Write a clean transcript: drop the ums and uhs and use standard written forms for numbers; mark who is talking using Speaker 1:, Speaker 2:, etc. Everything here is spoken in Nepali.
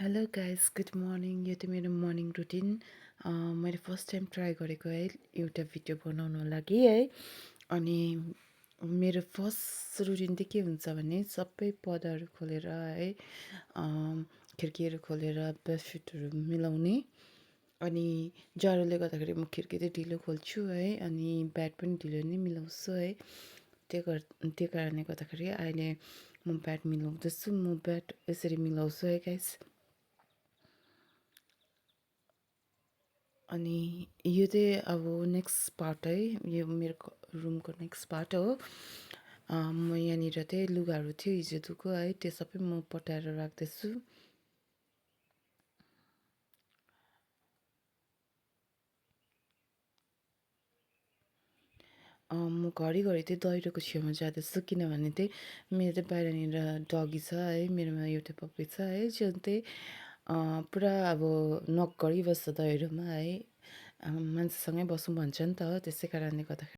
Speaker 1: Hello guys, good morning. यो त मेरो मर्निङ रुटिन। मैले फर्स्ट टाइम ट्राई गरेको है एउटा भिडियो बनाउनु लागि है। अनि मेरो फर्स्ट रुटिन चाहिँ के हुन्छ भने सबै पर्दाहरू खोलेर है, खिड्कीहरू खोलेर बेडसिटहरू मिलाउने। अनि जाडोले गर्दाखेरि म खिड्की चाहिँ ढिलो खोल्छु है, अनि बेड पनि ढिलो नै मिलाउँछु है। त्यो कारणले गर्दाखेरि अहिले म बेड मिलाउँदैछु। म बेड यसरी मिलाउँछु है गाइस। अनि यो चाहिँ अब नेक्स्ट पार्ट है, यो मेरो रुमको नेक्स्ट पार्ट हो। म यहाँनिर चाहिँ लुगाहरू थियो हिजो धोएको है, त्यो सबै म पटाएर राख्दैछु। म घरिघरि चाहिँ दाहिरोको छेउमा जाँदैछु, किनभने चाहिँ मेरो चाहिँ बाहिरनिर डगी छ है, मेरोमा एउटा पप्पी छ है, जो चाहिँ पुरा अब नक गरिबस्छ दाहिरोमा है। मान्छेसँगै बसौँ भन्छ नि त, त्यसै कारणले गर्दाखेरि